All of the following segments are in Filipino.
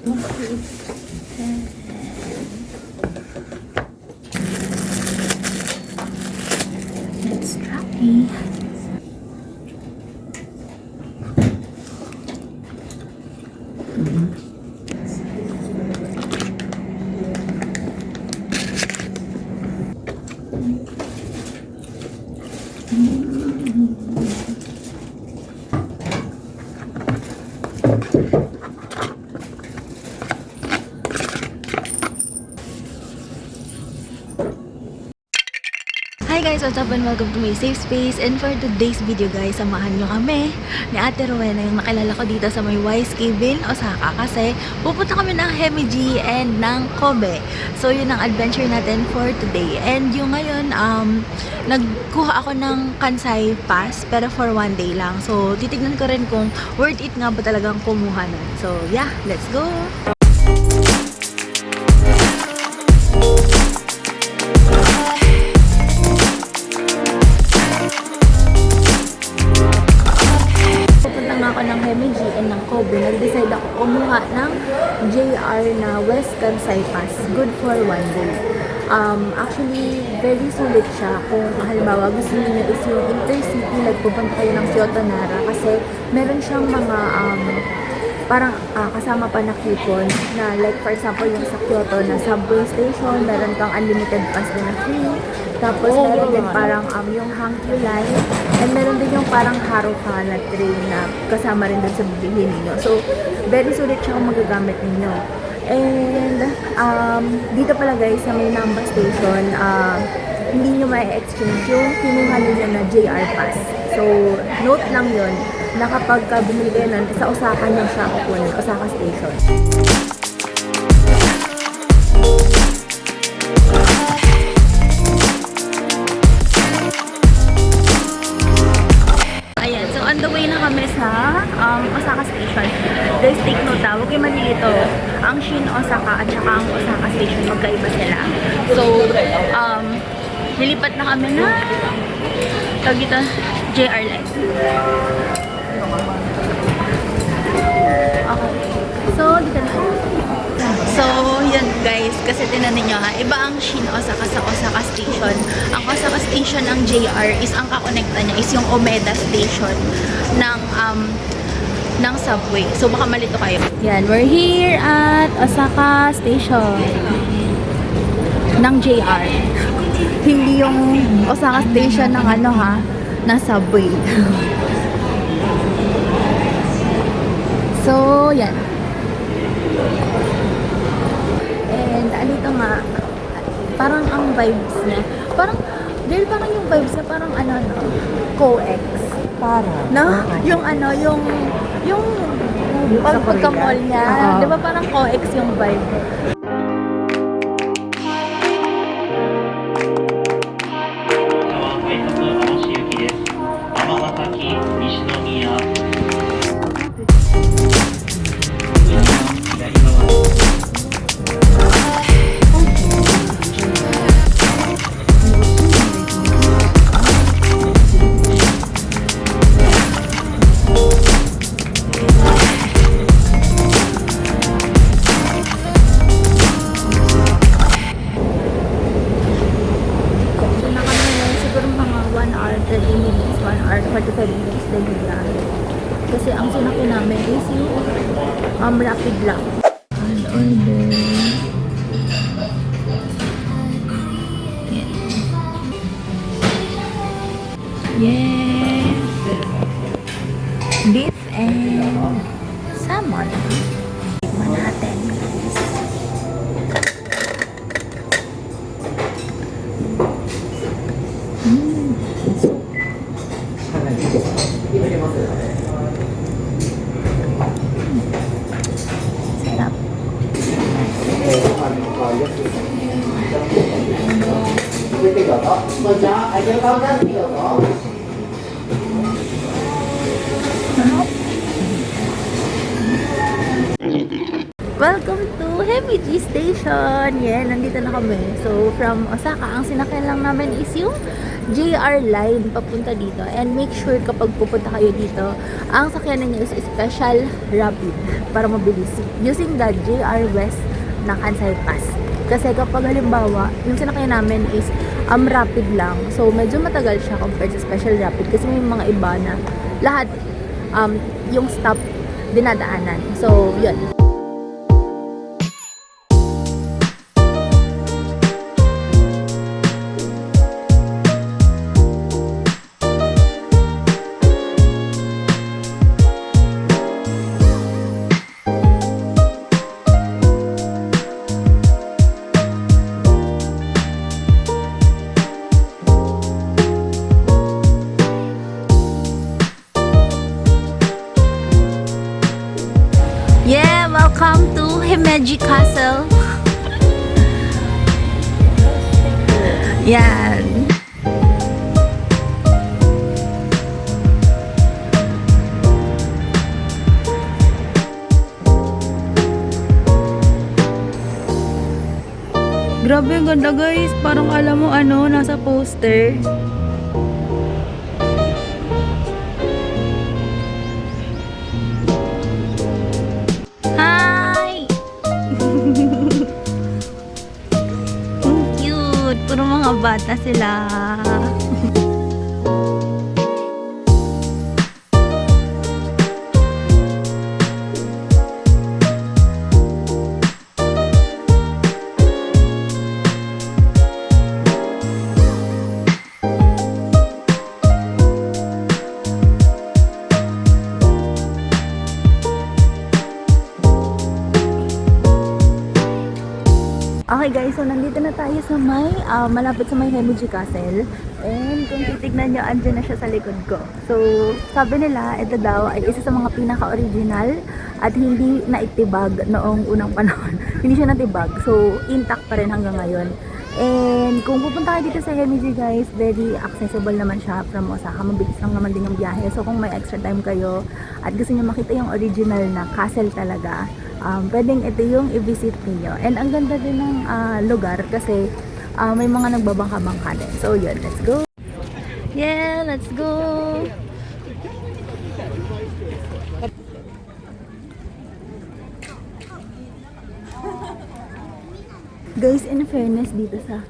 Let's try. Hi guys, what's up and welcome to my safe space. And for today's video guys, samahan nyo kami ni Ate Rowena, yung nakilala ko dito sa may YSK Bin, Osaka, kasi pupunta kami ng Himeji and ng Kobe. So yun ang adventure natin for today. And yung ngayon, nagkuha ako ng Kansai Pass pero for one day lang. So titignan ko rin kung worth it nga ba talagang kumuha nun. So yeah, let's go! Himeji and ng Kobe, nag-decide ako kumuha ng JR na West Kansai Pass. Good for one day. Actually, very sulit siya kung halimbawa gusto niyo is yung intercity, nagpupunta kayo ng Kyoto Nara kasi meron siyang mga parang kasama pa na coupon na like for example yung sa Kyoto na subway station, meron kang unlimited pass na free. Tapos meron din parang yung Hankyu Line and meron din yung parang Haruka na train na kasama rin dun sa bibilhin ninyo. So, very sulit siya kung magagamit ninyo. And dito pala guys sa may Namba Station, hindi nyo ma-exchange yung kinuha ninyo na JR Pass. So, note lang yun na kapag bumili kayo nun, sa Osaka nyo siya kukunin, Osaka Station. Ayan, so on the way na kami sa Osaka Station. Guys, take note ha, huwag kayo malilito. Ang Shin Osaka at saka ang Osaka Station, magkaiba sila. So, nilipat na kami na tagita JR Line. Okay. So, dito na. So, yun guys, kasi tinanin nyo ha, iba ang Shin Osaka sa Osaka Station. Ang Osaka Station ng JR is, ang kakonekta niya is yung Umeda Station ng subway. So, baka malito kayo. Yan, we're here at Osaka Station ng JR. Hindi yung Osaka Station ng ano ha, na subway. So, yan. And, alito nga, parang ang vibes niya, parang, girl, parang yung vibes niya, parang ano, no? Co-ex. Parang. No? Yung ano, yung pagka-mall niya, di ba parang co-ex yung vibe? Kasi ang sinakyan namin is yung rapid lang. And order. Yes! Beef and salmon. Tikman natin. Sarap. Welcome to Himeji Station! Yeah, nandito na kami. So, from Osaka, ang sinakyan lang namin is yung JR line papunta dito. And make sure kapag pupunta kayo dito, ang sakyanan niyo is Special Rapid para mabilis. Using the JR West na Kansai Pass. Kasi kapag halimbawa, yung sinakyan namin is rapid lang. So, medyo matagal siya compared sa Special Rapid kasi may mga iba na lahat yung stop dinadaanan. So, yun. Yeah, welcome to Himeji Castle. Yan. Grabe, ang ganda guys. Parang alam mo ano, nasa poster. Cute! Puro mga bata sila. Okay guys, so nandito na tayo sa may, malapit sa may Himeji Castle. And kung titignan nyo, andyan na siya sa likod ko. So, sabi nila, ito daw ay isa sa mga pinaka-original at hindi naitibag noong unang panahon. Hindi siya natibag. So, intact pa rin hanggang ngayon. And kung pupunta kayo dito sa Himeji guys, very accessible naman siya from Osaka. Mabilis lang naman din yung biyahe. So, kung may extra time kayo at gusto nyo makita yung original na castle talaga, pwedeng ito yung i-visit niyo. And ang ganda din ng lugar kasi may mga nagbabangka-bangka din. So yun, let's go! Yeah, let's go! Guys, in fairness dito sa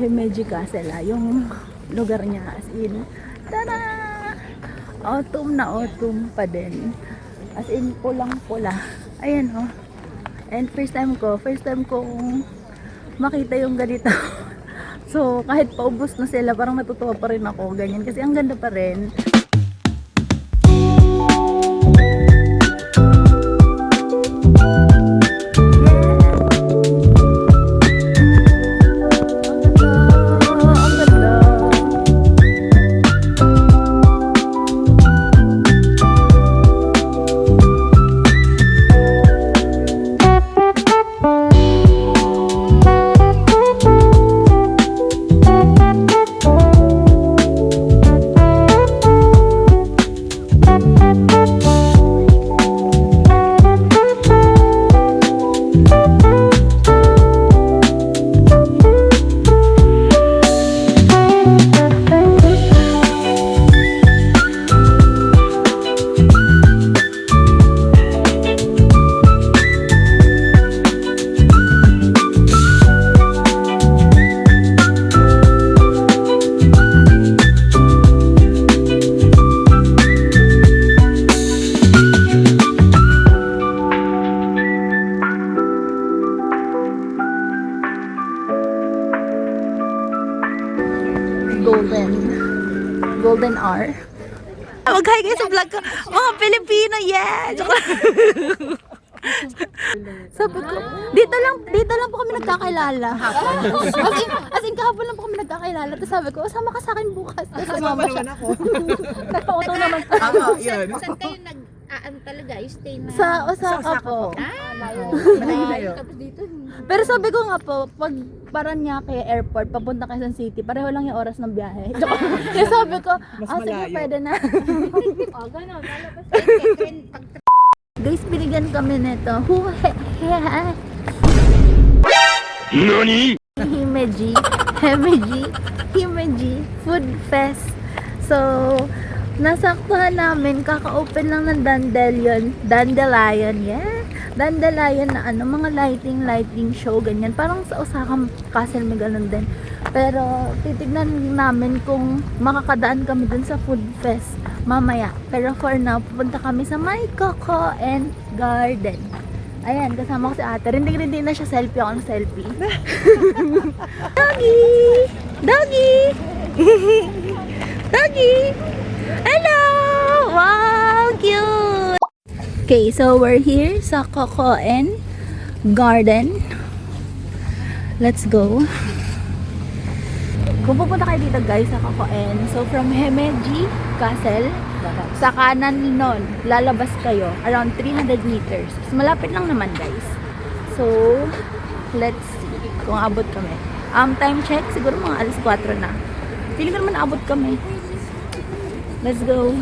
Himeji Castle, yung lugar niya as in, tada! Autumn na autumn pa din. As in, pulang-pula. Ayan oh. And first time ko makita yung ganito. So, kahit paubos na sila, parang natutuwa pa rin ako. Ganyan. Kasi ang ganda pa rin. Golden hour. Mag-hi guys sa vlog ko. Mga Pilipino, yeah! Sabi ko, dito lang po kami nagkakilala. As in kahapon lang po kami nagkakilala. Tapos sabi ko, sama ka sa akin bukas. Tapos Kasama naman ako. nagpa-auto naman po. Yun. Saan kayo ano talaga? You stay na? Sa Osaka po. Malayo. Tapos dito. Pero sabi ko nga po, pag Paranaque Airport, papunta Quezon City, pareho lang yung oras ng biyahe. Kaya sabi ko, sige, malayo. pwede na. O, gano'n. Lalabas. Guys, binigyan kami nito. Yeah. NANI?! Himeji Food Fest. So, nasaktuhan namin, kaka-open lang ng Dandelion, yeah. Dandelion na ano, mga lighting show, ganyan. Parang sa Osaka Castle may ganun din. Pero, titignan namin kung makakadaan kami dun sa Food Fest mamaya. Pero for now, pupunta kami sa My Coco and Garden. Ayan, kasama ko si ate. Rindig-rindig na siya, selfie ako ng selfie. Doggy! Doggy! Doggy! Hello! Wow! Cute! Okay, so we're here sa Coco and Garden. Let's go. Kung pupunta kayo dito guys sa Coco and, so from Himeji Castle, sa kanan nun, lalabas kayo around 300 meters. So, malapit lang naman guys. So, let's see kung abot kami. Time check, siguro mga alas 4 na. Feeling ko naman abot kami. Let's go.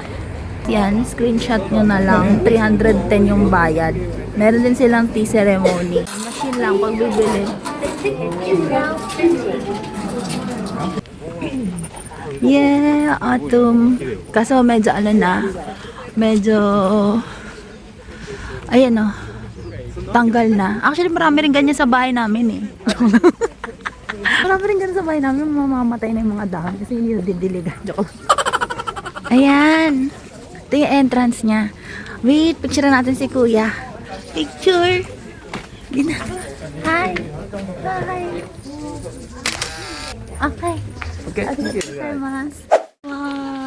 Yan, screenshot nyo na lang. 310 yung bayad. Meron din silang tea ceremony. Machine lang pag bibili. Yeah, autumn. Kaso medyo ano na. Medyo ayan o. Tanggal na. Actually marami rin ganyan sa bahay namin eh. Marami rin ganyan sa bahay namin. Mamamatay na yung mga dahon kasi hindi na didiligan. Joke. Ayan. Ito yung entrance niya. Wait, picture natin si kuya. Picture. Hi. Hi. Okay. Okay. Wow.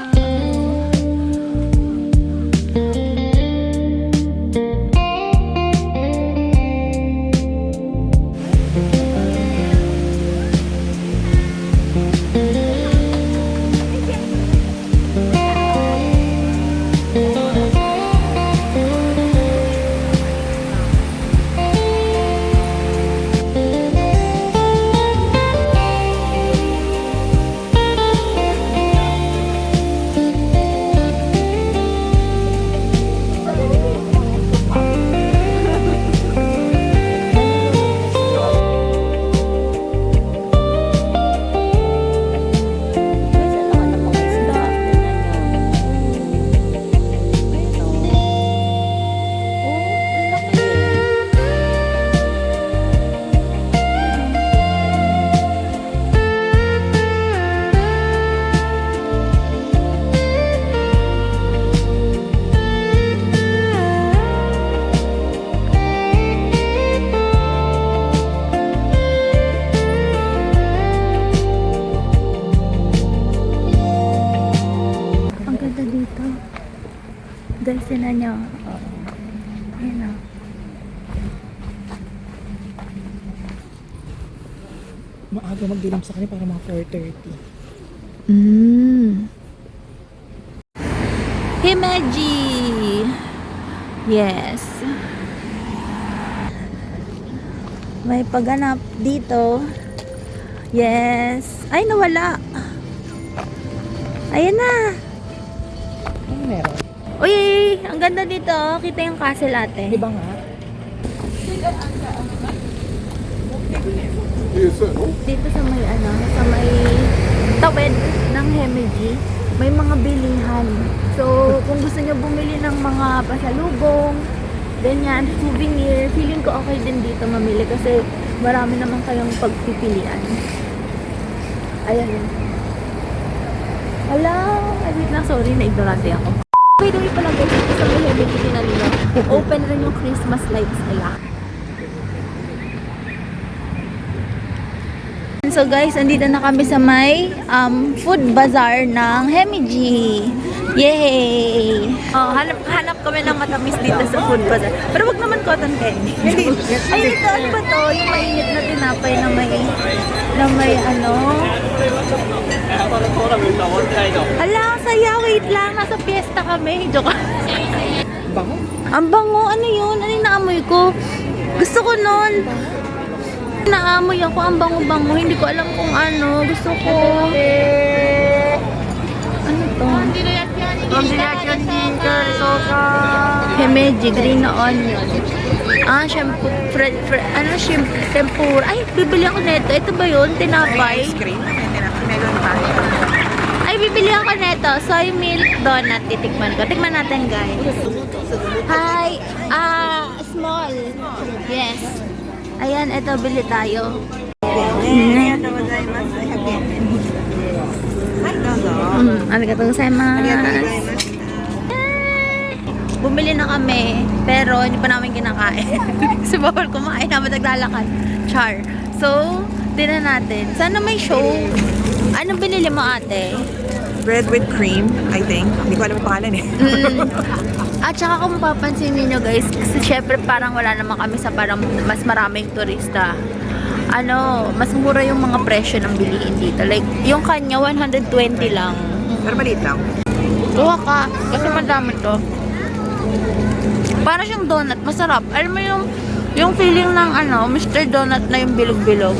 Guys, yun na nyo. Ayan o. Maaga magdilim sa kanya para mga 4:30. Himeji! Yes. May pagganap dito. Yes. Ay, nawala. Ayan na. Ano meron? Uy, ang ganda dito. Kita yung castle ate. Di ba nga? Dito sa may ano, sa may tawid ng Himeji, may mga bilihan. So, kung gusto nyo bumili ng mga pasalubong, ganyan, souvenir, feeling ko okay din dito mamili kasi marami naman kayong pagpipilian. Ayan yun. Hala, ay wait na, sorry, na-ignorante ako. By the way pala guys, dito sa may Himeji Kinalino, open rin yung Christmas lights nila. So guys, andito na kami sa may food bazaar ng Himeji. Yay! Oh, hanap kami ng matamis dito sa food bazaar. Pero wag naman cotton candy. Ay, ito ano ba to? Yung mainit na tinapay na may ano? Ala, ang saya. Wait lang. Nasa fiesta kami. Joke. Bango? Ang bango. Ano yun? Ano yung naamoy ko? Gusto ko nun. Naamoy ako. Ang bango-bango. Hindi ko alam kung ano. Gusto ko. Ano to? Himeji, green na onion. Shampoo, shrimp, tempura. Ay, bibili ako nito. Ito ba yun? Tinapay? Ice cream. Meron pa. Ay, bibili ako nito. Soy milk donut. Titikman ko. Tikman natin, guys. Hi! Small. Yes. Ayan, ito. Bili tayo. Arigatou gozaimasu. Bumili na kami, pero hindi pa namin kinakain. Kasi bawal kumain naman naglalakad. Char. So, tingnan natin. Sana may show. Anong binili mo, ate? Bread with cream, I think. Hindi ko alam yung pangalan eh. At saka kung mapapansin niyo guys, kasi syempre parang wala naman kami sa parang mas maraming turista. Mas mura yung mga presyo ng bilihin dito. Like, yung kanya 120 lang. Pero maliit lang. Kuha ka, kasi madami to. Para siyang donut, masarap. Alam mo yung feeling ng Mr. Donut na yung bilog-bilog.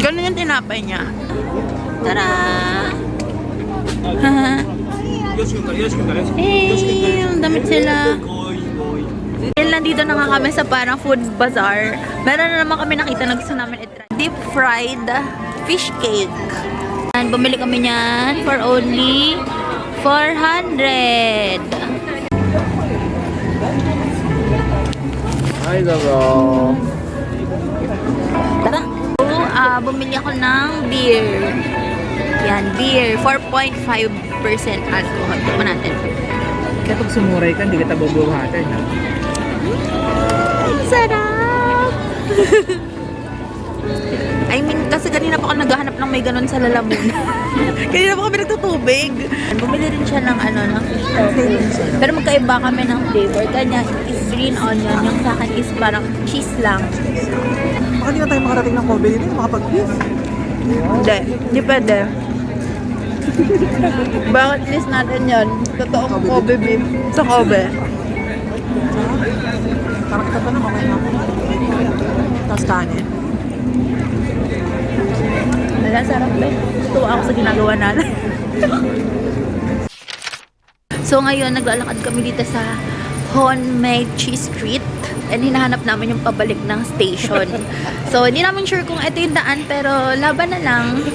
Ganun yung tinapay niya. Tara! Ang damit sila. Nandito na nga kami sa parang food bazaar. Meron na naman kami nakita na gusto namin i-try. Deep fried fish cake. And bumili kami niyan for only 400. Hi, Gago. Tara! So, bumili ako ng beer. Yan, beer. 4.5% alcohol. Tignan natin. Kaya pag sumuray ka, hindi kita bubuhatan. Sarap! I mean, kasi kanina pa ako naghahanap ng may ganun sa Lalamunan. Kanina pa kami nagtutubig. Bumili rin siya ng ng fish tofu. Pero magkaiba kami ng flavor. Kanya is green onion. Yung sa akin is parang cheese lang. Baka di na tayo makarating ng Kobe dito, makapag-beef. Hindi pwede. Bakit list natin yun? Totoong Kobe beef sa Kobe. Parang kita pa na mamaya na ako. Tapos kanin. Wala, sarap ba? Tuwa ako sa ginagawa natin. So ngayon, naglalakad kami dito sa Honmechi Street. And hinahanap namin yung pabalik ng station. So, hindi namin sure kung ito yung daan, pero laban na lang.